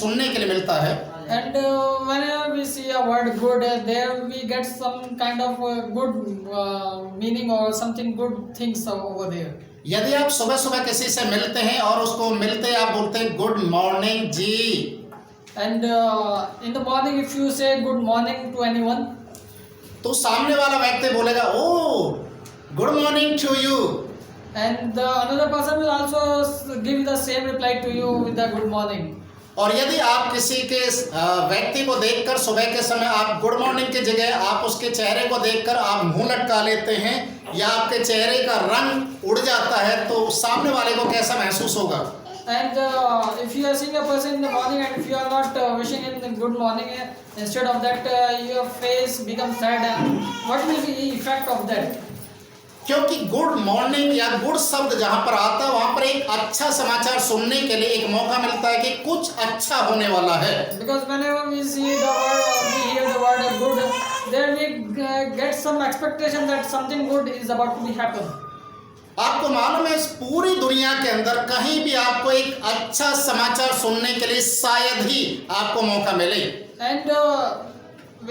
सुनने के लिए मिलता है। And whenever we see a word good, there we get some kind of good meaning or something good things over there. यदि आप सुबह सुबह किसी से मिलते हैं और उसको मिलते आप बोलते हैं गुड मॉर्निंग जी, And in the morning if you say good morning to anyone, तो सामने वाला व्यक्ति बोलेगा oh good morning to you. and the another person will also give the same reply to you with the good morning. और यदि आप किसी के व्यक्ति को देखकर सुबह के समय आप गुड मॉर्निंग की जगह आप उसके चेहरे को देखकर आप मुंह लटका लेते हैं या आपके चेहरे का रंग उड़ जाता है, तो सामने वाले को कैसा महसूस होगा? And if you are seeing a person in the morning and if you are not wishing him good morning, instead of that your face becomes sad, and what will be the effect of that? क्योंकि good morning या good शब्द जहां पर आता है वहां पर एक अच्छा समाचार सुनने के लिए एक मौका मिलता है कि कुछ अच्छा होने वाला है। Because whenever we see the word or we hear the word good, then we get some expectation that something good is about to be happen. आपको मालूम है इस पूरी दुनिया के अंदर कहीं भी आपको एक अच्छा समाचार सुनने के लिए शायद ही आपको मौका मिले। And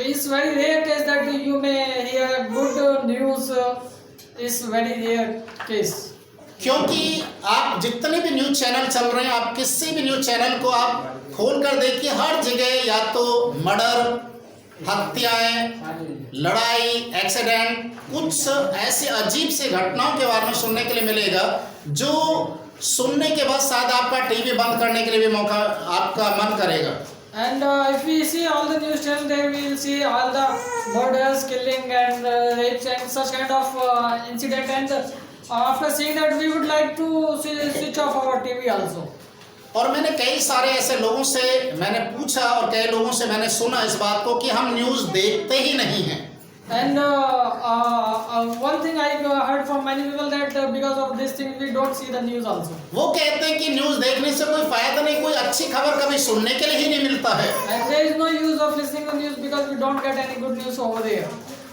it's very rare case that you may hear good news. Is very rare case. क्योंकि आप जितने भी न्यूज चैनल चल रहे हैं, आप किसी भी न्यूज चैनल को आप खोल कर देखिए, हर जगह या तो मर्डर, हत्याएं, लड़ाई, एक्सीडेंट, कुछ ऐसे अजीब से घटनाओं के बारे में सुनने के लिए मिलेगा जो सुनने के बाद शायद आपका टीवी बंद करने के लिए भी मौका आपका मन करेगा। And if we see all the news channels, there we will see all the murders, killing and rapes and such kind of incident. And after seeing that, we would like to switch off our TV also. और मैंने कई सारे ऐसे लोगों से मैंने पूछा और कई लोगों से मैंने सुना इस बात को कि हम न्यूज़ देखते ही नहीं हैं। And one thing I heard from many people that because of this thing we don't see the news also. वो कहते हैं कि न्यूज़ देखने से कोई फायदा नहीं, कोई अच्छी खबर कभी सुनने के लिए ही नहीं मिलता है। And there is no use of listening to news because we don't get any good news over there.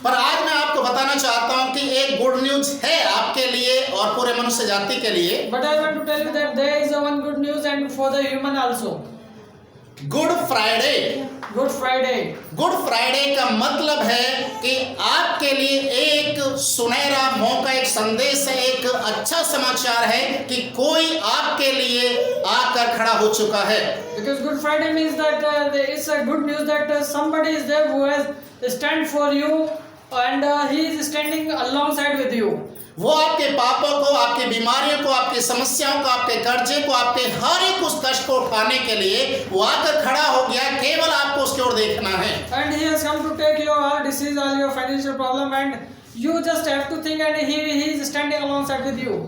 पर आज मैं आपको बताना चाहता हूँ कि एक गुड न्यूज़ है आपके लिए और पूरे मनुष्य जाति के लिए। But I want to tell you that there is one good news and for the human also. Good Friday. Good Friday. Good Friday का मतलब है कि आपके लिए एक सुनहरा मौका, एक संदेश है, एक अच्छा समाचार है कि कोई आपके लिए आकर खड़ा हो चुका है। Because Good Friday means that it's a good news that somebody is there who has stand for you and he is standing alongside with you. वो आपके पापों को, आपकी बीमारियों को, आपकी समस्याओं को, आपके कर्जे को, आपके हर एक उस कष्ट को उठाने के लिए वो आकर खड़ा हो गया, केवल आपको उसकी ओर देखना है। And he has come to take your all disease, all your financial problem, and you just have to think, and he is standing alongside with you.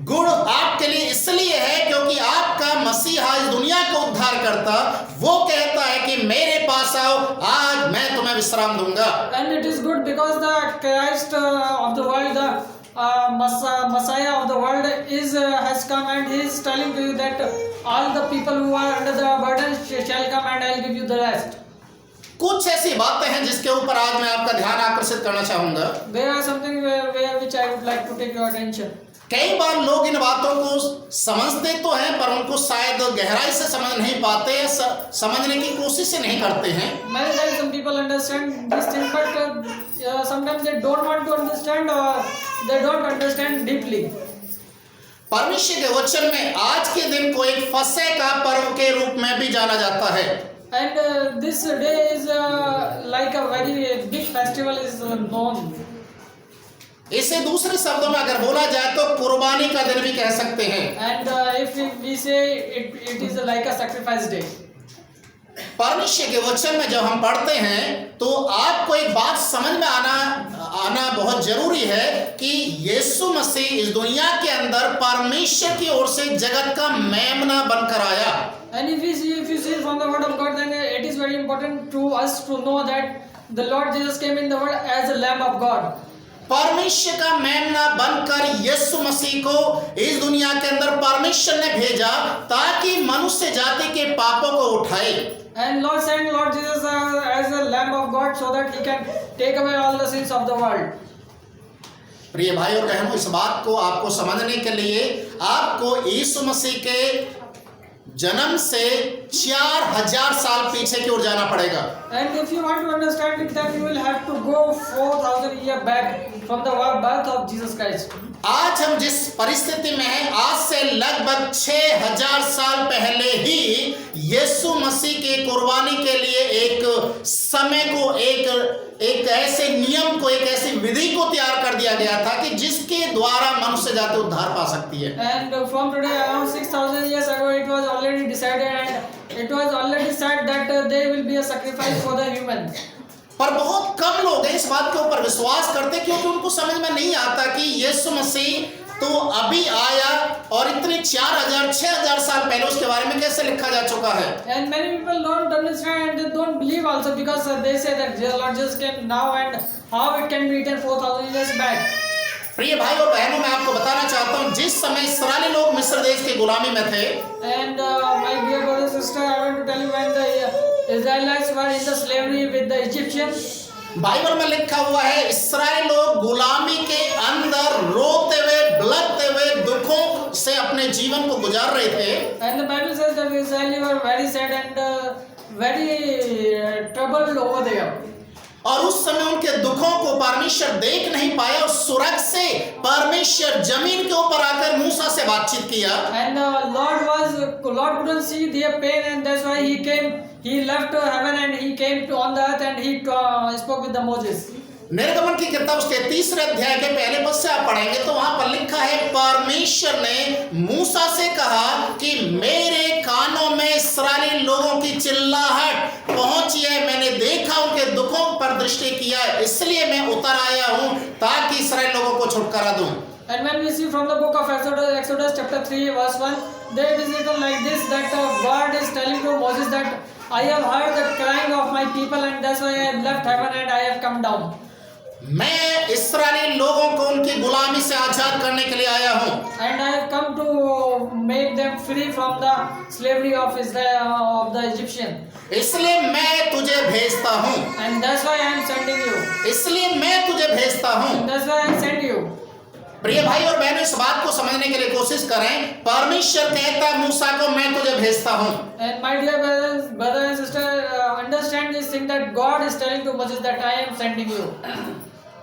गुड़ आपके लिए इसलिए है क्योंकि आपका मसीहा इस दुनिया को उद्धार करता, वो कहता है कि मेरे पास आओ, आज मैं तुम्हें विश्राम दूंगा। And it is good because the Christ of the world, the Messiah of the world has come and he is telling to you that all the people who are under the burden shall come and I will give you the rest. कुछ ऐसी बातें हैं जिसके ऊपर आज मैं आपका ध्यान आकर्षित करना चाहूंगा। There are something where which I would like to take your attention. कई बार लोग इन बातों को समझते तो हैं पर उनको शायद गहराई से समझ नहीं पाते, समझने की कोशिश नहीं करते हैं। Many times some people understand this thing, but sometimes they don't want to understand or they don't understand deeply. परमेश्वर के वचन में आज के दिन को एक फसह का पर्व के रूप में भी जाना जाता है। And this day is like a very big festival is known. इसे दूसरे शब्दों में अगर बोला जाए तो कुर्बानी का दिन भी कह सकते हैं। And if we say it is like a sacrifice day. परमेश्वर के वचन में जब हम पढ़ते हैं तो आपको एक बात समझ में आना बहुत जरूरी है कि यीशु मसीह इस दुनिया के अंदर परमेश्वर की ओर से जगत का मेमना बनकर आया। And if you see from the word of God, then it is very important to us to know that the Lord Jesus came in the world as a Lamb of God. परमेश्वर का मेमना बनकर यीशु मसीह को इस दुनिया के अंदर परमेश्वर ने भेजा ताकि मनुष्य जाति के पापों को उठाए। And Lord sent Lord Jesus as a Lamb of God so that he can take away all the sins of the world. प्रिय भाइयों और बहनों, इस बात को आपको समझने के लिए आपको यीशु मसीह के जन्म से 4000 साल पीछे की ओर जाना पड़ेगा। And if you want to understand it, then you will have to go 4,000 years back from the birth of Jesus Christ. आज हम जिस परिस्थिति में हैं, आज से लगभग 6000 साल पहले ही यीशु मसीह के कुर्बानी के लिए एक समय को, एक ऐसे नियम को, एक ऐसी विधि को तैयार कर दिया गया था कि जिसके द्वारा मनुष्य जाति उद्धार पा सकती है। And from today around 6,000 years ago, it was already decided and it was already said that there will be a sacrifice for the humans. पर बहुत कम लोग इस बात के ऊपर विश्वास करते, क्योंकि उनको समझ में नहीं आता कि यीशु मसीह तो अभी आया और इतने 6000 साल पहले उसके बारे में कैसे लिखा जा चुका है। And many people don't understand and they don't believe also because they say that the Lord Jesus came now and how it can be written 4,000 years back. प्रिय भाई और बहनों, मैं आपको बताना चाहता हूँ, जिस समय इस्राएली लोग मिस्र देश की गुलामी में थे, And my dear brother sister, I want to tell you when the Israelites were in the slavery with the Egyptians. Bible में लिखा हुआ है, इस्राएल लोग गुलामी के अंदर रोते हुए, बिलखते हुए, दुखों से अपने जीवन को गुजार रहे थे। And the Bible says that the Israelites were very sad and very troubled over there. और उस समय उनके दुखों को परमेश्वर देख नहीं पाया और स्वर्ग से परमेश्वर जमीन के ऊपर आकर मूसा से बातचीत किया। And Lord couldn't see their pain and that's why he came. He left heaven and he came on the earth and he spoke with the Moses. निर्गमन की किताब उसके 3 अध्याय के पहले पद से आप पढ़ेंगे तो वहां पर लिखा है, परमेश्वर ने मूसा से कहा कि मेरे कानों में इस्राएली लोगों की चिल्लाहट पहुंची है, मैंने देखा उनके दुखों पर दृष्टि किया, इसलिए मैं उतर आया हूं ताकि इस्राएल लोगों को छुटकारा दूं। And when we see from the book of Exodus chapter 3 verse 1, there it is written like this, that God is telling to Moses that I have heard the crying of my people and that's why I have left heaven and I have come down. मैं इस्राएली लोगों को उनकी गुलामी से आजाद करने के लिए आया हूं। And I have come to make them free from the slavery of Israel, of the Egyptian. इसलिए मैं तुझे भेजता हूं। And that's why I am sending you. इसलिए मैं तुझे भेजता हूं। And that's why I send you. प्रिय भाई और बहनों, इस बात को समझने के लिए कोशिश करें, परमेश्वर कहता मूसा को मैं तुझे भेजता हूं। And my dear brother and sister, understand this thing that God is telling to Moses that I am sending you.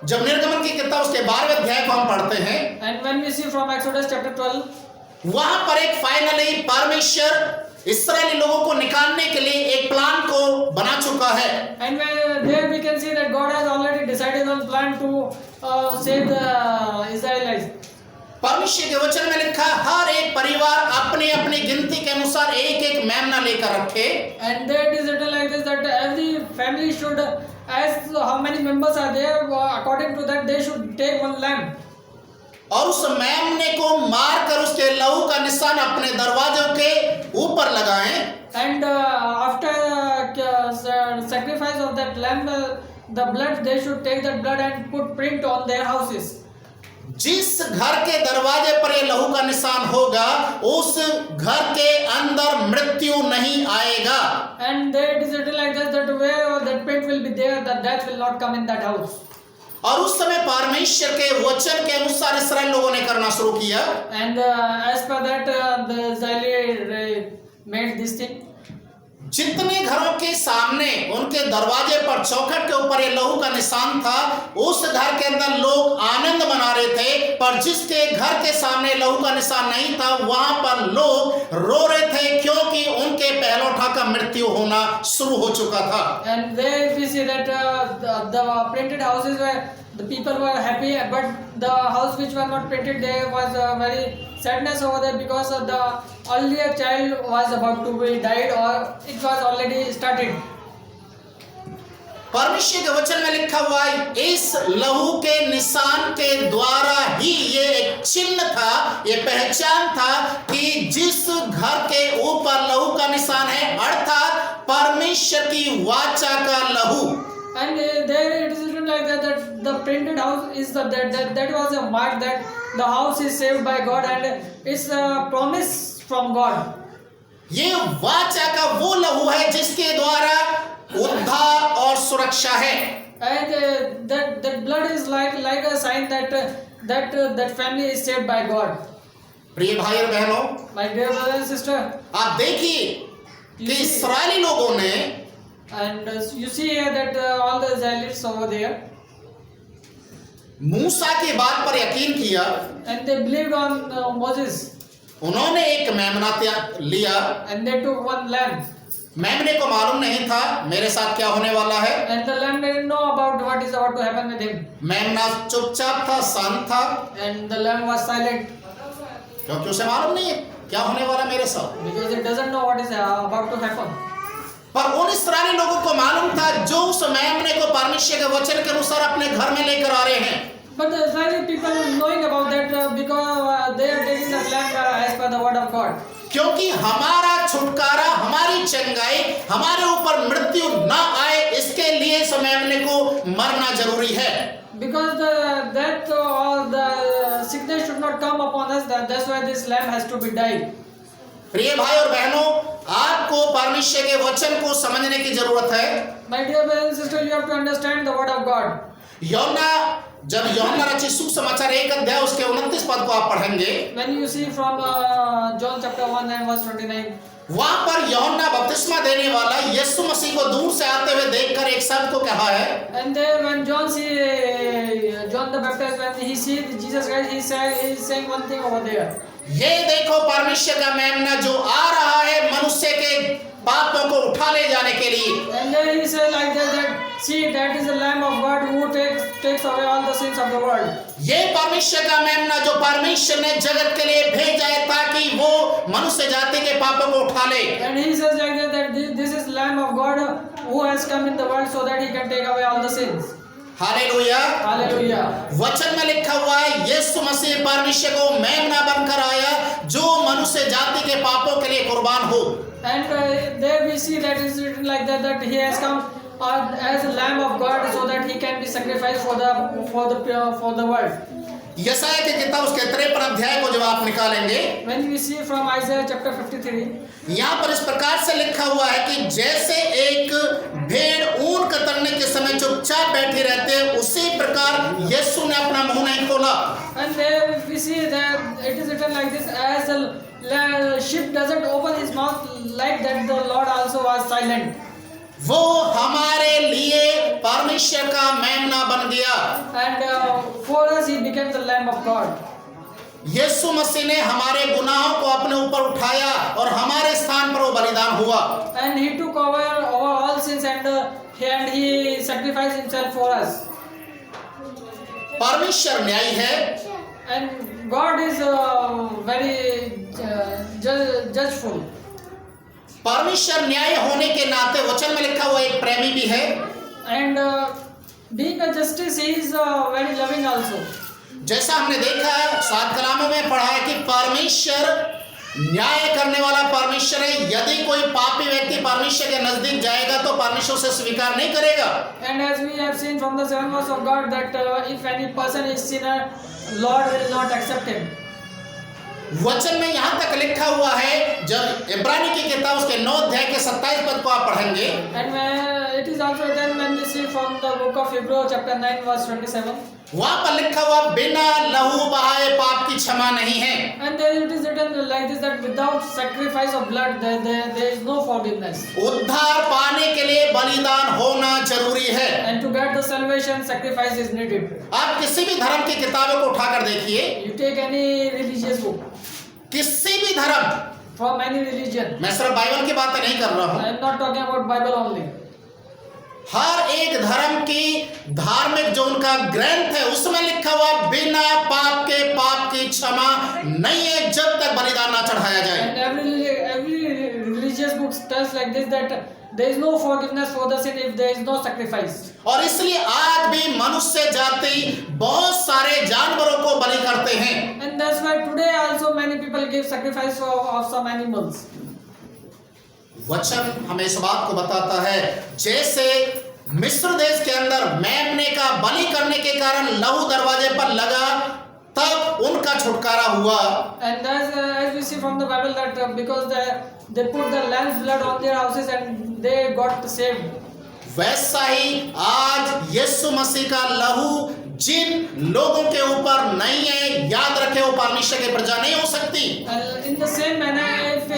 जब निर्गमन की किताब उसके 12वें अध्याय को हम पढ़ते हैं, And when we see from Exodus chapter 12, वहां पर एक फाइनली परमेश्वर इस्राएली लोगों को निकालने के लिए एक प्लान को बना चुका है। and there we can see that God has already decided on plan to save the Israelites. परमेश्वर के वचन में लिखा, हर एक परिवार अपनी अपनी गिनती के अनुसार एक एक मेमना लेकर रखे। And there it is written like this, that every family should, as how many members are there, according to that they should take one lamb. और उस मेमने को मारकर उसके लहू का निशान अपने दरवाजों के ऊपर लगाएं। And after sacrifice of that lamb, the blood, they should take that blood and put print on their houses. जिस घर के दरवाजे पर ये लहू का निशान होगा, उस घर के अंदर मृत्यु नहीं आएगा। And there it is written like this, that wherever that print will be there, the death will not come in that house. और उस समय परमेश्वर के वचन के अनुसार इस्राएल लोगों ने करना शुरू किया। And as per that, the Israelites made this thing. जितने घरों के सामने उनके दरवाजे पर चौखट के ऊपर ये लहू का निशान था, उस घर के अंदर लोग आनंद मना रहे थे, पर जिसके घर के सामने लहू का निशान नहीं था, वहां पर लोग रो रहे थे, क्योंकि उनके पहलौठा का मृत्यु होना शुरू हो चुका था। And there we see that the printed houses where the people were happy, but the house which were not printed, there was very sadness over there because the earlier child was about to be died or it was already started. परमेश्वर के वचन में लिखा हुआ है, इस लहू के निशान के द्वारा ही ये एक चिन्ह था, ये पहचान था कि जिस घर के ऊपर लहू का निशान है, अर्थात परमेश्वर की वाचा का लहू। And there it is written like that, that the printed house is that was a mark that the house is saved by God and it's a promise from God. ये वाचा का वो लहू है जिसके द्वारा उद्धार और सुरक्षा है। And that blood is like a sign that family is saved by God. प्रिय भाई और बहनों, My dear brother and sister, आप देखिए कि इस्राएली लोगों ने and you see here that all the Israelites over there, मूसा की बात पर यकीन किया। and they believed on Moses, उन्होंने एक मेमना लिया। and they took one lamb, मेमने को मालूम नहीं था मेरे साथ क्या होने वाला है। and the lamb didn't know about what is about to happen with him, मेमना चुपचाप था, शांत था, and the lamb was silent क्योंकि उसे मालूम नहीं है क्या होने वाला मेरे साथ। because it doesn't know what is about to happen. पर उन इस्राएली लोगों को मालूम था जो उस मेमने को परमेश्वर के वचन के अनुसार अपने घर में लेकर आ रहे हैं। But the Israeli people knowing about that because they are taking the lamb as per the word of God. क्योंकि हमारा छुटकारा, हमारी चंगाई, हमारे ऊपर मृत्यु ना आए, इसके लिए इस मेमने को मरना जरूरी है। Because the death or the sickness should not come upon us, that's why this lamb has to be died. प्रिय भाई और बहनों, आपको परमेश्वर के वचन को समझने की जरूरत है। My dear brothers and sisters, you have to understand the word of God. जब यूहन्ना रचित सुसमाचार 1 अध्याय उसके 29 पद को आप पढ़ेंगे, When you see from John chapter 1 and verse 29, वहां पर यूहन्ना बपतिस्मा देने वाला यीशु मसीह को दूर से आते हुए देखकर एक शब्द को कहा है। and there when John the Baptist, when he sees Jesus Christ, he is saying one thing over there. ये देखो परमेश्वर का मेमना जो आ रहा है मनुष्य के पापों को उठा ले जाने के लिए। And then he said like that see, that is the Lamb of God who takes away all the sins of the world. ये परमेश्वर का मेमना जो परमेश्वर ने जगत के लिए भेजा है ताकि वो मनुष्य जाति के पापों को उठा ले। And he says like that this is Lamb of God who has come in the world so that he can take away all the sins. Hallelujah, hallelujah. वचन में लिखा हुआ है यीशु मसीह परमेश्वर को मेमना बनकर आया जो मनुष्य जाति के पापों के लिए कुर्बान हो। And there we see that is written like that he has come as a Lamb of God so that he can be sacrificed for the world. यशायाह की किताब उसके 53 अध्याय को जब आप निकालेंगे, When we see from Isaiah chapter 53, यहाँ पर इस प्रकार से लिखा हुआ है कि जैसे एक भेड़ ऊन कतरने के समय चुपचाप बैठी रहते हैं, उसी प्रकार यीशु ने अपना मुंह नहीं खोला। and there we see that it is written like this, as a sheep doesn't open his mouth, like that the Lord also was silent. वो हमारे लिए परमेश्वर का मेमना बन गया। And for us he became the Lamb of God. यीशु मसीह ने हमारे गुनाहों को अपने ऊपर उठाया और हमारे स्थान पर वो बलिदान हुआ। And he took over all sins and he sacrificed himself for us. परमेश्वर न्यायी है। And God is very judgeful. परमेश्वर न्याय होने के नाते वचन में लिखा हुआ एक प्रेमी भी है। And being a justice, he is very loving also. जैसा हमने देखा है, 7 कलामों में पढ़ा है कि परमेश्वर न्याय करने वाला परमेश्वर है। यदि कोई पापी व्यक्ति परमेश्वर के नजदीक जाएगा तो परमेश्वर उसे स्वीकार नहीं करेगा। And as we have seen from the 7 words of God that if any person is sinner, Lord will not accept him. वचन में यहाँ तक लिखा हुआ है, जब इब्रानी की किताब उसके 9 अध्याय के 27 पद को आप पढ़ेंगे, And it is also written when we see from the book of Hebrews chapter 9 verse 27. वहाँ पर लिखा हुआ बिना लहू बहाए पाप की क्षमा नहीं है। And there it is written like this that without sacrifice of blood there is no forgiveness. उद्धार पाने के लिए बलिदान होना जरूरी है। And to get the salvation, sacrifice is needed. आप किसी भी धर्म की किताबों को उठाकर देखिए, You take any religious book किसी भी धर्म, from any religion. मैं सिर्फ बाइबल की बातें नहीं कर रहा हूँ, I am not talking about Bible only. हर एक धर्म की धार्मिक जो उनका ग्रंथ है उसमें लिखा हुआ बिना पाप के पाप की क्षमा नहीं है जब तक बलिदान ना चढ़ाया जाए। And every religious book tells like this that there is no forgiveness for the sin if there is no sacrifice. और इसलिए आज भी मनुष्य जाति बहुत सारे जानवरों को बलि करते हैं। And that's why today also many people give sacrifice of some animals. वचन हमें इस बात को बताता है, जैसे मिस्र देश के अंदर मेमने का बलि करने के कारण लहू दरवाजे पर लगा, तब उनका छुटकारा हुआ। And as we see from the Bible that because they put the lamb's blood on their houses and they got saved. वैसा ही आज यीशु मसीह का लहू जिन लोगों के ऊपर नहीं है, याद रखे वो परमेश्वर की प्रजा नहीं हो सकती। In the same manner, if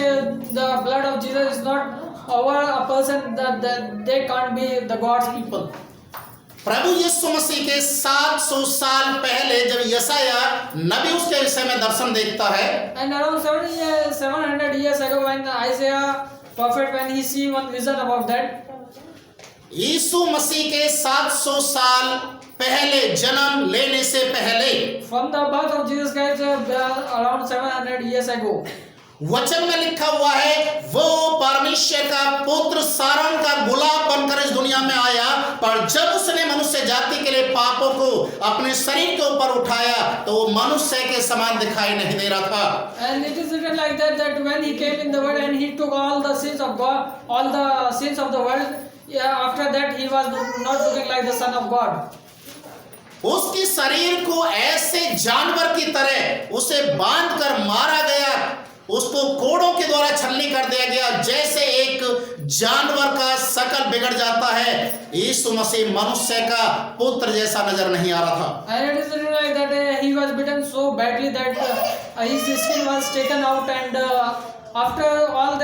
the blood of Jesus is not over a person, that they can't be the God's people. प्रभु यीशु मसीह के 700 साल पहले जब यशाया नबी उसके विषय में दर्शन देखता है, And around 700 years ago, when Isaiah prophet, when he see one vision about that, यीशु मसीह के 700 साल पहले, जन्म लेने से पहले, from the birth of Jesus Christ, around 700 years ago, वचन में लिखा हुआ है वो परमेश्वर का पुत्र सारण का गुलाब बनकर इस दुनिया में आया, पर जब उसने मनुष्य जाति के लिए पापों को अपने शरीर के ऊपर उठाया तो वो मनुष्य के समान दिखाई नहीं दे रहा था। and it is written like that, that when he came in the world and he took all the sins of God, all the sins of the world, after that he was not looking like the Son of God. उसकी शरीर को ऐसे जानवर की तरह उसे बांधकर मारा गया, उसको कोड़ों के द्वारा छलनी कर दिया गया, जैसे एक जानवर का शकल बिगड़ जाता है। यीशु मसीह मनुष्य का पुत्र जैसा नजर नहीं आ रहा था। And it is written like that he was beaten so badly that his skin was taken out, and after all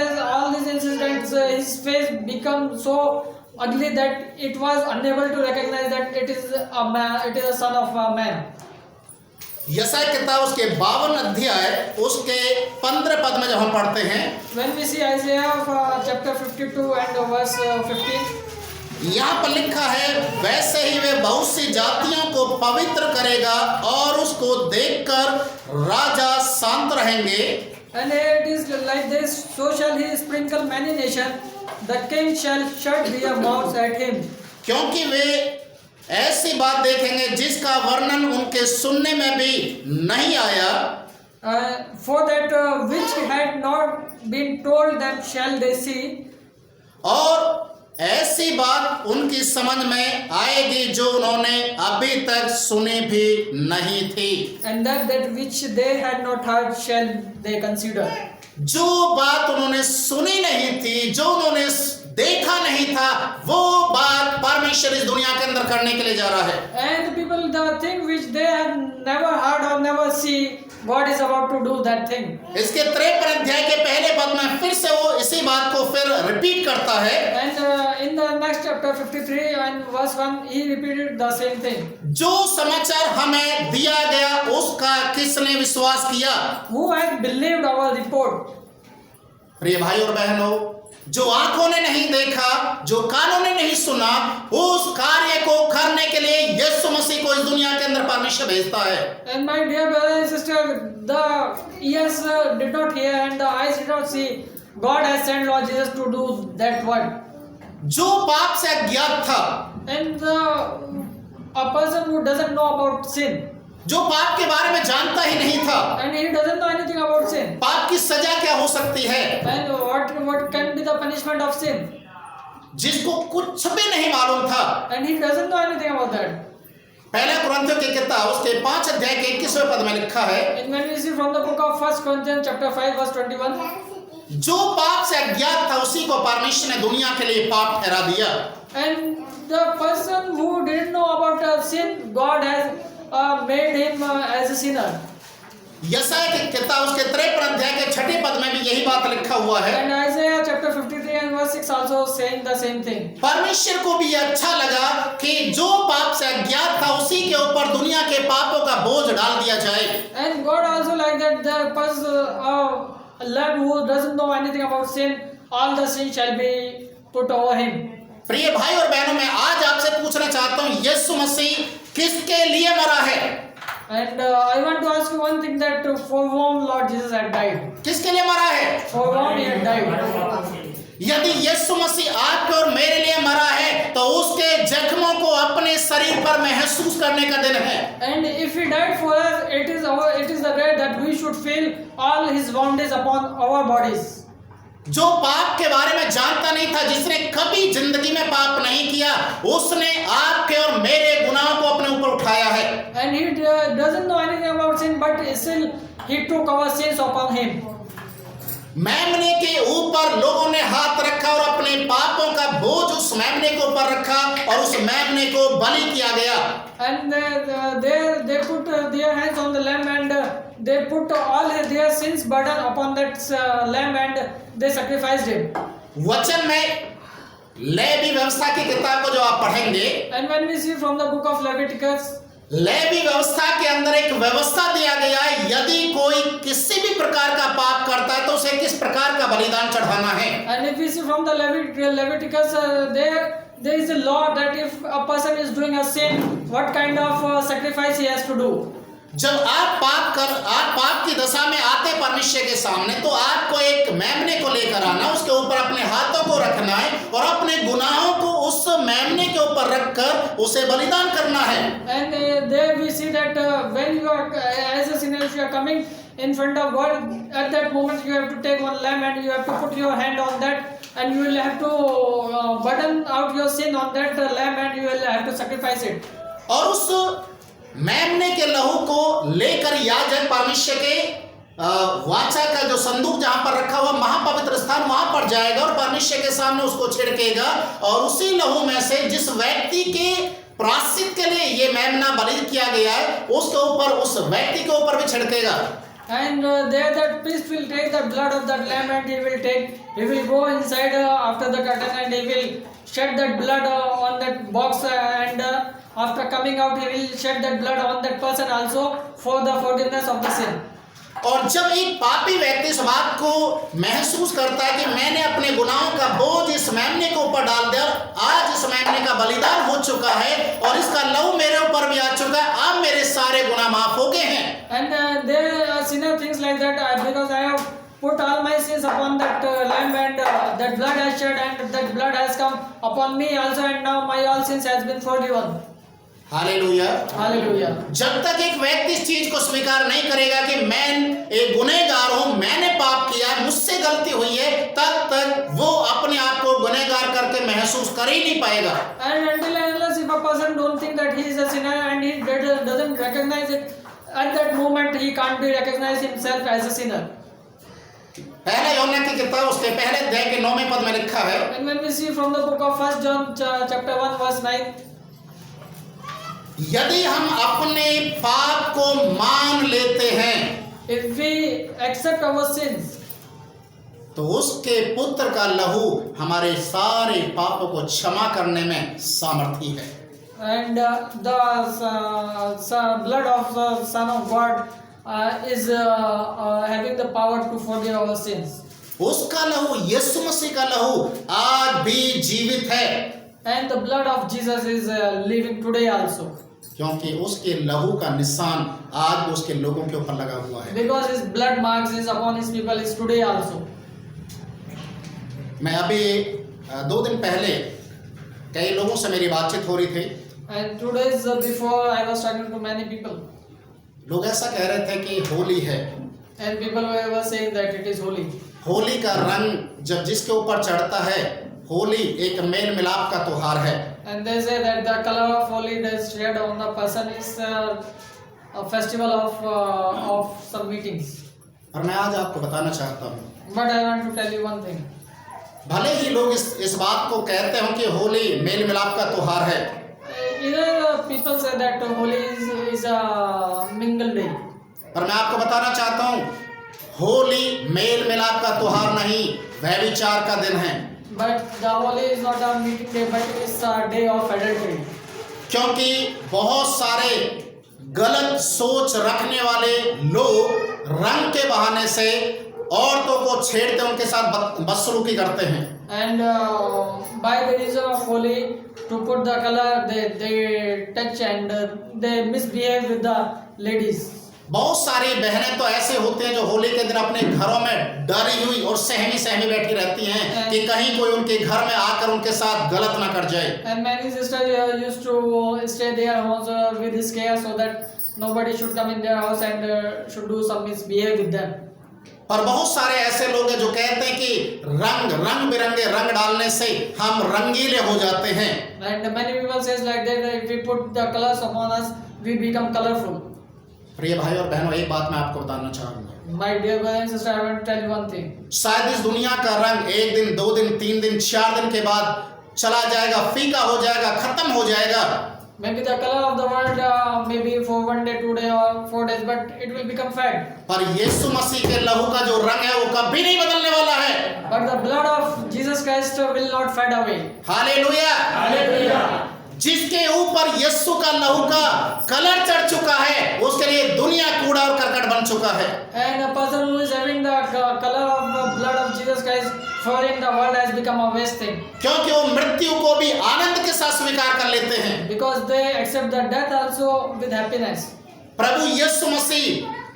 these incidents, his face become so ugly that it was unable to recognize that it is a man, it is a son of a man. यशाया किताब उसके 52 अध्याय उसके 15 पद में जब हम पढ़ते हैं, When we see Isaiah chapter 52 and verse 15, यहाँ पर लिखा है वैसे ही वे बहुत सी जातियों को पवित्र करेगा और उसको देखकर राजा शांत रहेंगे। and it is like this, so shall he sprinkle many nations, the king shall shut their mouths at him. क्योंकि वे ऐसी बात देखेंगे जिसका वर्णन उनके सुनने में भी नहीं आया, For that which had not been told them shall they see, और ऐसी बात उनकी समझ में आएगी जो उन्होंने अभी तक सुनी भी नहीं थी। and that which they had not heard shall they consider. जो बात उन्होंने सुनी नहीं थी, जो उन्होंने देखा नहीं था, वो बात परमेश्वर इस दुनिया के अंदर करने के लिए जा रहा है। And the people, the thing which they have never heard or never see, God is about to do that thing. इसके 53 अध्याय के पहले पद में फिर से वो इसी बात को फिर रिपीट करता है। And in the next chapter 53 and verse 1, he repeated the same thing. जो समाचार हमें दिया गया उसका किसने विश्वास किया? Who had believed our report? प्रिय भाई और बहनों, जो आंखों ने नहीं देखा, जो कानों ने नहीं सुना, उस कार्य को करने के लिए यीशु मसीह को इस दुनिया के अंदर परमेश्वर भेजता है। And my dear brother and sister, the ears did not hear and the eyes did not see. God has sent Lord Jesus to do that work. जो पाप से अज्ञात था, And a person who doesn't know about sin, जो पाप के बारे में जानता ही नहीं था, and he doesn't know anything about sin, पाप की सजा क्या हो सकती है, and what can be the punishment of sin, जिसको कुछ भी नहीं मालूम था, and he doesn't know anything about that. पहले कुरिन्थियों की किताब उसके 5 अध्याय के 21वें पद में लिखा है, And when we see from the book of 1 Corinthians chapter 5 verse 21, जो पाप से अज्ञात था उसी को परमेश्वर ने दुनिया के लिए पाप ठहरा दिया। and the person who didn't know about sin, God has made him as a sinner. यशाया की किताब उसके 53 अध्याय के 6 पद में भी यही बात लिखा हुआ है। And Isaiah chapter 53 and verse 6 also saying the same thing. परमेश्वर को भी अच्छा लगा कि जो पाप से अज्ञात था उसी के ऊपर दुनिया के पापों का बोझ डाल दिया जाए। And God also like that the person a lad who doesn't know anything about sin, all the sin shall be put over him. प्रिय भाई और बहनों, मैं आज आपसे पूछना चाहता हूँ यीशु मसीह किसके लिए मरा है? And I want to ask you one thing, that for whom Lord Jesus had died. किसके लिए मरा है? For whom he had died. यदि यीशु मसीह आपके और मेरे लिए मरा है तो उसके जख्मों को अपने शरीर पर महसूस करने का दिन है। And if he died for us, it is the day that we should feel all his wounds upon our bodies. जो पाप के बारे में जानता नहीं था, जिसने कभी जिंदगी में पाप नहीं किया, उसने आपके और मेरे गुनाहों को अपने ऊपर उठाया है। And he doesn't know anything about sin, but still he took our sins upon him. मेमने के ऊपर लोगों ने हाथ रखा और अपने पापों का बोझ उस मेमने के ऊपर रखा और उस मेमने को बलि किया गया। And they put their hands on the lamb and they put all their sins burden upon that lamb and they sacrificed it. वचन में लेवी व्यवस्था की किताब को जो आप पढ़ेंगे, And when we see from the book of Leviticus, Levi व्यवस्था के अंदर एक व्यवस्था दिया गया है, यदि कोई किसी भी प्रकार का पाप करता है तो उसे किस प्रकार का बलिदान चढ़ाना है। and if we see from the Leviticus, there is a law that if a person is doing a sin, what kind of sacrifice he has to do. जब आप पाप की दशा में आते परमेश्वर के सामने, तो आपको एक मेमने को लेकर आना, उसके ऊपर अपने हाथों को रखना है और अपने गुनाहों को उस मेमने के ऊपर रखकर उसे बलिदान करना है। And there we see that when you are as a sinner, if you are coming in front of God, at that moment you have to take one lamb and you have to put your hand on that and you will have to burden out your sin on that lamb and you will have to sacrifice it. और उस मेमने के लहू को लेकर याजक परमेश्वर के वाचा का जो संदूक जहां पर रखा हुआ महापवित्र स्थान, वहां पर जाएगा और परमेश्वर के सामने उसको छिड़केगा और उसी लहू में से जिस व्यक्ति के प्रायश्चित के लिए ये मेमना बलि किया गया है उसके ऊपर, उस व्यक्ति के ऊपर भी छिड़केगा। And there that priest will take the blood of that lamb and he will go inside after the curtain and he will shed that blood on that box and after coming out he will shed that blood on that person also for the forgiveness of the sin. और जब एक पापी व्यक्ति इस बात को महसूस करता है कि मैंने अपने गुनाहों का बोझ इस मेमने के ऊपर डाल दिया, आज इस मेमने का बलिदान हो चुका है और इसका लहू मेरे ऊपर भी आ चुका है, अब मेरे सारे गुनाह माफ हो गए हैं। And there sinner things like that because I have put all my sins upon that lamb and that blood has shed and that blood has come upon me also and now my all sins has been forgiven. Hallelujah, hallelujah. जब तक एक व्यक्ति इस चीज को स्वीकार नहीं करेगा कि मैं एक गुनहगार हूं, मैंने पाप किया, मुझसे गलती हुई है, तब तक वो अपने आप को गुनहगार करके महसूस कर ही नहीं पाएगा। And until and unless if a person don't think that he is a sinner and he doesn't recognize it, at that moment he can't be recognize himself as a sinner. पहला यूहन्ना की किताब उसके पहले अध्याय के 9वें पद में लिखा है। And when we see from the book of 1 John chapter 1 verse 9, यदि हम अपने पाप को मान लेते हैं, if we accept our sins, तो उसके पुत्र का लहू हमारे सारे पापों को क्षमा करने में सामर्थी है। and the blood of the Son of God is having the power to forgive our sins. उसका लहू, यीशु मसीह का लहू आज भी जीवित है। And the blood of Jesus is living today also. क्योंकि उसके लहू का निशान आज भी उसके लोगों के ऊपर लगा हुआ है। Because his blood marks is upon his people is today also. मैं अभी 2 दिन पहले कई लोगों से मेरी बातचीत हो रही थी। And 2 days before I was talking to many people. लोग ऐसा कह रहे थे कि होली है। And people were saying that it is holy. Holi का रंग जब जिसके ऊपर चढ़ता है, होली एक मेल मिलाप का त्योहार है। And they say that the color of holy that is shed on the person is a festival of some meetings. और मैं आज आपको बताना चाहता हूँ, But I want to tell you one thing. भले ही लोग इस बात को कहते हो कि होली मेल मिलाप का त्योहार है, Either people say that holy is a mingle day. पर मैं आपको बताना चाहता हूँ, होली मेल मिलाप का त्योहार नहीं, व्यभिचार का दिन है। But the holy is not a meeting day, but it's a day of adultery. क्योंकि बहुत सारे गलत सोच रखने वाले लोग रंग के बहाने से औरतों को छेड़ते, उनके साथ बदसलूकी करते हैं। And by the reason of holy, to put the color, they touch and they misbehave with the ladies. बहुत सारी बहनें तो ऐसे होते हैं जो होली के दिन अपने घरों में डरी हुई और सहमी बैठी रहती हैं कि कहीं कोई उनके घर में आकर उनके साथ गलत ना कर जाए। And many sisters used to stay their homes with this care so that nobody should come in their house and should do some misbehave with them. पर बहुत सारे ऐसे लोग हैं जो कहते हैं कि रंग बिरंगे रंग डालने से हम रंगीले हो जाते हैं। And many people says like that if we put the colors upon us, we become colorful. प्रिय भाई और बहनों, एक बात मैं आपको बताना चाहूंगा। My dear brother and sister, I want to tell you one thing. शायद इस दुनिया का रंग 1 दिन, 2 दिन, 3 दिन, 4 दिन के बाद चला जाएगा, फीका हो जाएगा, खत्म हो जाएगा। Maybe the color of the world maybe for 1 day, 2 day or 4 days, but it will become fade. पर यीशु मसीह के लहू का जो रंग है वो कभी नहीं बदलने वाला है। But the blood of Jesus Christ will not fade away. Hallelujah. Hallelujah. जिसके ऊपर यीशु का लहू का कलर चढ़ चुका है उसके लिए दुनिया कूड़ा और करकट बन चुका है। And a person who is having the color of the blood of Jesus Christ, for him the world has become a waste thing. क्योंकि वो मृत्यु को भी आनंद के साथ स्वीकार कर लेते हैं। Because they accept the death also with happiness. प्रभु यीशु मसीह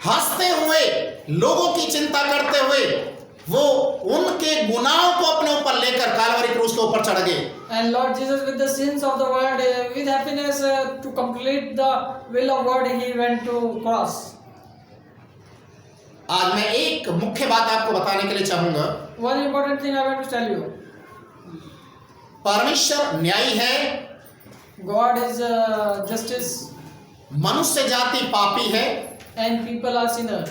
हंसते हुए लोगों की चिंता करते हुए वो उनके गुनाहों को अपने ऊपर लेकर कालवरी क्रूस के ऊपर चढ़ गए। And Lord Jesus, with the sins of the world, with happiness to complete the will of God, he went to cross. आज मैं एक मुख्य बात आपको बताने के लिए चाहूंगा। One important thing I want to tell you. परमेश्वर न्यायी है, God is justice, मनुष्य जाति पापी है, and people are sinners.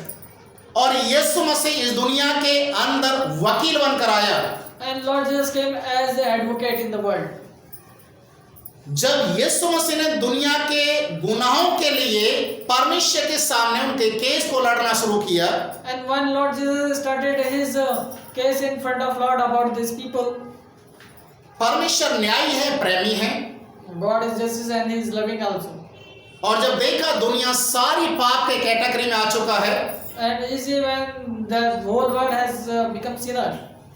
और यीशु मसीह इस दुनिया के अंदर वकील बनकर आया। And Lord Jesus came as the advocate in the world. जब यीशु मसीह ने दुनिया के गुनाहों के लिए परमेश्वर के सामने उनके केस को लड़ना शुरू किया, And when Lord Jesus started his case in front of Lord about these people, परमेश्वर न्यायी है, प्रेमी है, God is justice and he is loving also. और जब देखा दुनिया सारी पाप के कैटेगरी में आ चुका है, And you see when the whole world has become sinner,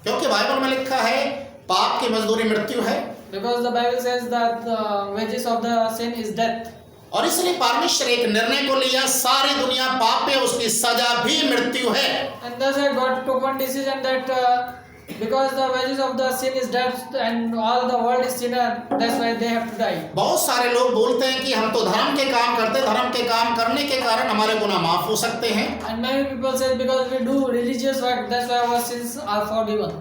क्योंकि बाइबल में लिखा है पाप की मजदूरी मृत्यु है, because the Bible says that the wages of the sin is death. और इसलिए परमेश्वर एक निर्णय को लिया, सारी दुनिया पाप है, उसकी सजा भी मृत्यु है। And thus God took one decision that because the wages of the sin is death and all the world is sinner, that's why they have to die. बहुत सारे लोग बोलते हैं कि हम तो धर्म के काम करते, धर्म के काम करने के कारण हमारे गुनाह माफ हो सकते हैं। And many people say because we do religious work, that's why our sins are forgiven.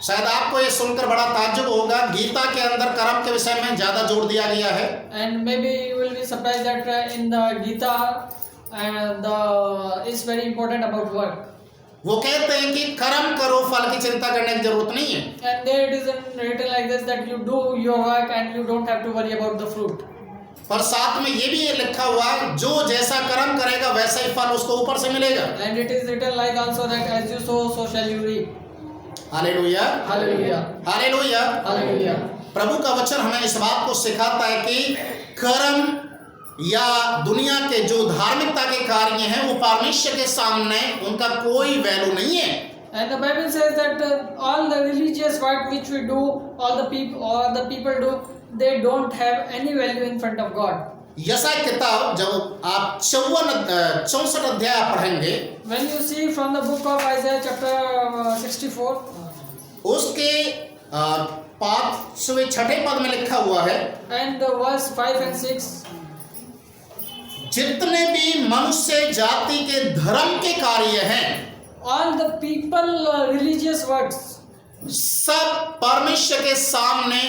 शायद आपको ये सुनकर बड़ा ताज्जुब होगा, गीता के अंदर कर्म के विषय में ज्यादा जोर दिया गया है। And maybe you will be surprised that in the Gita, it's very important about work. वो कहते हैं कि कर्म करो, फल की चिंता करने की जरूरत नहीं है। And there it is written like this that you do your work and you don't have to worry about the fruit. पर साथ में ये भी ये लिखा हुआ, जो जैसा कर्म करेगा वैसा ही फल उसको ऊपर से मिलेगा। And it is written like also that as you sow, so shall you reap. Hallelujah, Hallelujah. Hallelujah. Hallelujah. प्रभु का वचन हमें इस बात को सिखाता है कि कर्म या दुनिया के जो धार्मिकता के कार्य हैं वो परमेश्वर के सामने उनका कोई वैल्यू नहीं है। And the Bible says that all the religious work which we do, all the people do, they don't have any value in front of God. यशायाह किताब जब आप 64 अध्याय पढ़ेंगे, When you see from the book of Isaiah chapter 64, उसके 5वें-6वें पद में लिखा हुआ है, and verse 5 and 6, जितने भी मनुष्य जाति के धर्म के कार्य हैं all the people religious works, सब परमेश्वर के सामने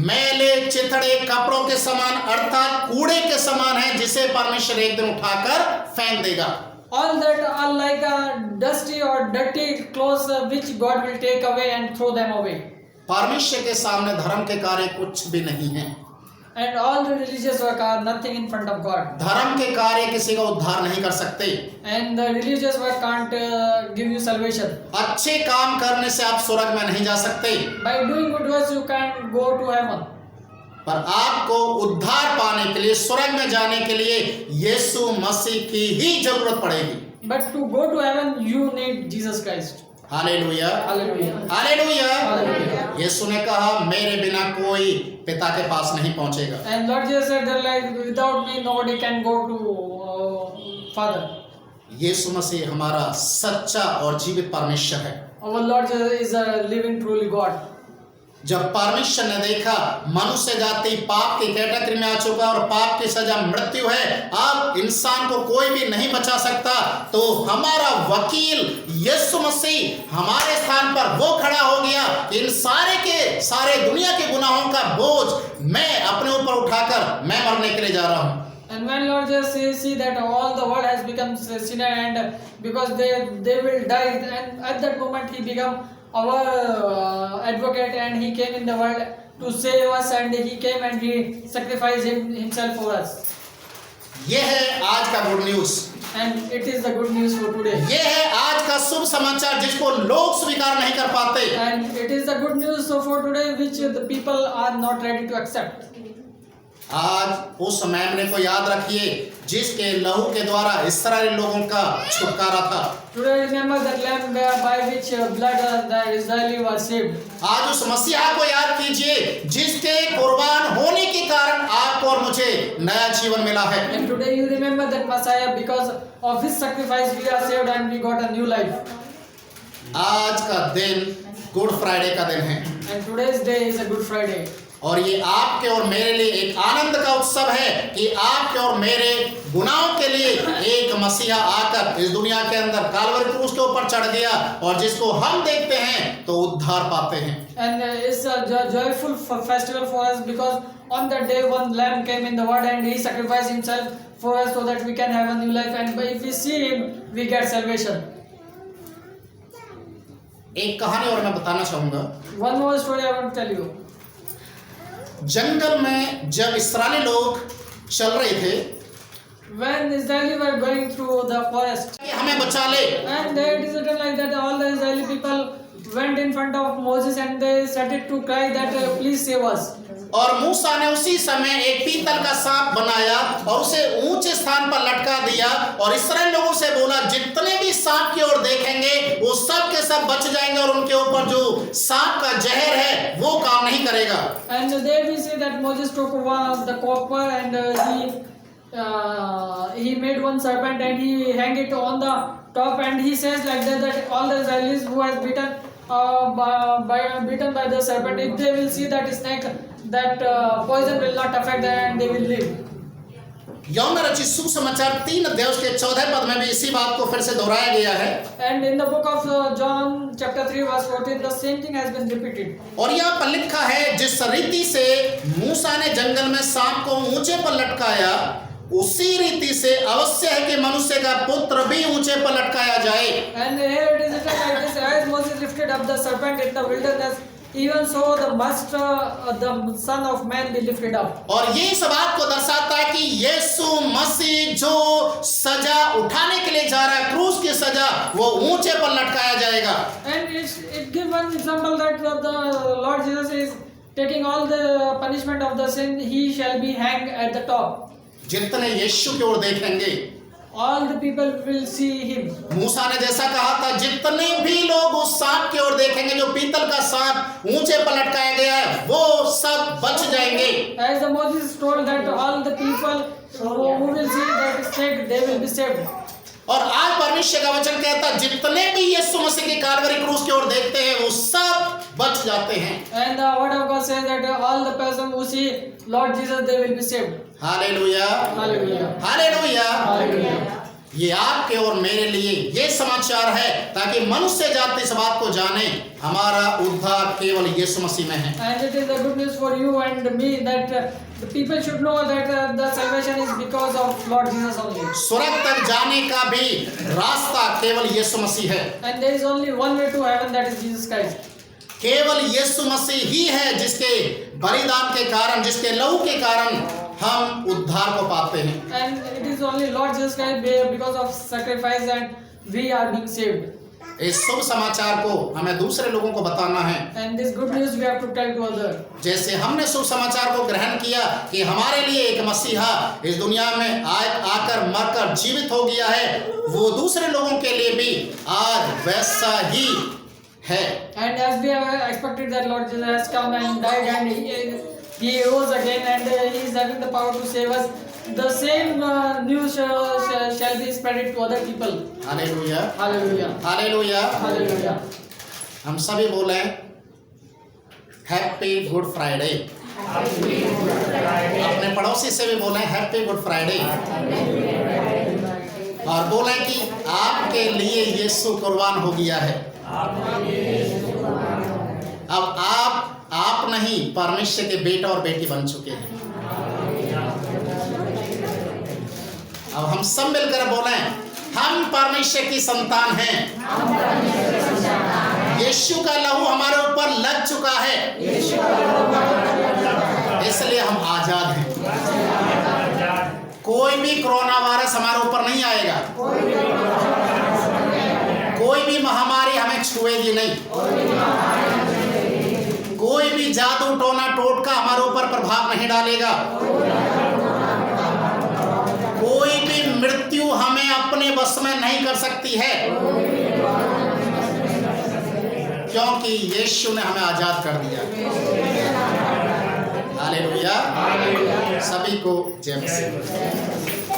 मैले चिथड़े कपड़ों के समान अर्थात कूड़े के समान है, जिसे परमेश्वर एक दिन उठाकर फेंक देगा। all that are like dusty or dirty clothes which God will take away and throw them away. परमेश्वर के सामने धर्म के कार्य कुछ भी नहीं है। And all the religious work are nothing in front of God. धर्म के कार्य किसी का उद्धार नहीं कर सकते। And the religious work can't give you salvation. अच्छे काम करने से आप स्वर्ग में नहीं जा सकते, By doing good works you can't go to heaven. पर आपको उद्धार पाने के लिए, स्वर्ग में जाने के लिए यीशु मसीह की ही जरूरत पड़ेगी। But to go to heaven you need Jesus Christ. Hallelujah, Hallelujah. Hallelujah. Hallelujah. यीशु ने कहा मेरे बिना कोई पिता के पास नहीं पहुंचेगा। And Lord Jesus said that like without me nobody can go to Father. यीशु मसीह हमारा सच्चा और जीवित परमेश्वर है। Our Lord Jesus is a living truly God. जब परमेश्वर ने देखा मनुष्य जाति पाप की कैटेगरी में आ चुका और पाप की सजा मृत्यु है, अब इंसान को कोई भी नहीं बचा सकता, तो हमारा वकील यीशु मसीह हमारे स्थान पर वो खड़ा हो गया कि इन सारे के सारे दुनिया के गुनाहों का बोझ मैं अपने ऊपर उठाकर मैं मरने के लिए जा रहा हूँ। And when Lord Jesus see that all the world has become sinner and because they will die, and at that moment he become our advocate and he came in the world to save us, and He came and He sacrificed Himself for us. ये है आज का good news. And it is the good news for today. ये है आज का शुभ समाचार जिसको लोग स्वीकार नहीं कर पाते। And it is the good news for today which the people are not ready to accept. आज उस मेमने को याद रखिए जिसके लहू के द्वारा इस्राएली लोगों का छुटकारा था। Today remember that lamb by which blood the Israeli was saved. आज उस मसीहा को याद कीजिए जिसके कुर्बान होने के कारण आपको और मुझे नया जीवन मिला है। And today you remember that Messiah, because of His sacrifice we are saved and we got a new life. आज का दिन गुड फ्राइडे का दिन है And today's day is a Good Friday. और ये आपके और मेरे लिए एक आनंद का उत्सव है कि आपके और मेरे गुनाहों के लिए एक मसीहा आकर इस दुनिया के अंदर काल्वरी क्रूस के ऊपर चढ़ गया और जिसको हम देखते हैं तो उद्धार पाते हैं। And it's a joyful festival for us, because on that day one lamb came in the world and He sacrificed Himself for us so that we can have a new life, and if we see Him we get salvation. एक कहानी और मैं बताना चाहूंगा। One more story I want to tell you. जंगल में जब इस्राएली लोग चल रहे थे, When Israelis were going through the forest, कि हमें बचा ले, and it is written like that all the Israeli people went in front of Moses and they started to cry that please save us. और मूसा ने उसी समय एक पीतल का सांप बनाया और उसे ऊंचे स्थान पर लटका दिया और इस्राएल लोगों से बोला जितने भी सांप की ओर देखेंगे वो सब के सब बच जाएंगे और उनके ऊपर जो सांप का जहर है वो काम नहीं करेगा। And there we see that Moses took one of the copper and he made one serpent and he hang it on the top, and he says like that all the Israelis who has bitten by the serpent, if they will see that snake, that poison will not affect them and they will live. यूहन्ना रचित सुसमाचार 3 अध्याय उसके 14 पद में भी इसी बात को फिर से दोहराया गया है। And in the book of John chapter 3 verse 14 the same thing has been repeated. और यहाँ पर लिखा है जिस रीति से मूसा ने जंगल में सांप को ऊंचे पर लटकाया उसी रीति से अवश्य है कि मनुष्य का पुत्र भी ऊंचे पर लटकाया जाए। And here it is written like this, as Moses lifted up the serpent in the wilderness, even so the son of man be lifted up. और ये इस बात को दर्शाता है कि यीशु मसीह जो सजा उठाने के लिए जा रहा है, क्रूस की सजा, वो ऊंचे पर लटकाया जाएगा। And it gives one example that the Lord Jesus is taking all the punishment of the sin, He shall be hanged at the top. जितने यीशु की ओर देखेंगे all the people will see him. मूसा ने जैसा कहा था जितने भी लोग उस सांप की ओर देखेंगे जो पीतल का सांप ऊंचे पर लटकाया गया है वो सब बच जाएंगे। As the Moses told that all the people who will see that snake they will be saved. और आज परमेश्वर का वचन कहता है जितने भी यीशु मसीह के काल्वरी क्रूस की ओर देखते हैं वो सब बच जाते हैं। And the word of God says that all the person who see Lord Jesus they will be saved. Hallelujah Hallelujah. Hallelujah. Hallelujah. ये आपके और मेरे लिए ये समाचार है ताकि मनुष्य जाति इस बात को जाने हमारा उद्धार केवल यीशु मसीह में है। And it is a good news for you and me that the people should know that the salvation is because of Lord Jesus only. स्वर्ग तक जाने का भी रास्ता केवल यीशु मसीह है। And there is only one way to heaven, that is Jesus Christ. केवल यीशु मसीह ही है जिसके बलिदान के कारण, जिसके लहू के कारण हम उद्धार को पाते हैं। And it is only Lord Jesus Christ because of sacrifice and we are being saved. इस शुभ समाचार को हमें दूसरे लोगों को बताना है। And this good news we have to tell to others. जैसे हमने शुभ समाचार को ग्रहण किया कि हमारे लिए एक मसीहा इस दुनिया में आकर मरकर जीवित हो गया है, वो दूसरे लोगों के लिए भी आज वैसा ही है। And as we have expected that Lord Jesus has come and died and he rose again and he is having the power to save us, the same news shall be spread to other people. Hallelujah Hallelujah. Hallelujah. Hallelujah. हम सभी बोले happy good Friday. अपने पड़ोसी से भी बोले happy good Friday और बोले कि आपके लिए यीशु कुर्बान हो गया है। अब आप नहीं परमेश्वर के बेटा और बेटी बन चुके हैं। अब हम सब मिलकर बोले हम परमेश्वर की संतान हैं। यीशु का लहू हमारे ऊपर लग चुका है। कोई भी कोरोना वायरस हमारे ऊपर नहीं आएगा, कोई भी महामारी हमें छुएगी नहीं, कोई भी जादू टोना टोटका हमारे ऊपर प्रभाव नहीं डालेगा, कोई भी मृत्यु हमें अपने बस में नहीं कर सकती है, क्योंकि यीशु ने हमें आजाद कर दिया। हालेलुया। सभी को जय मसीह।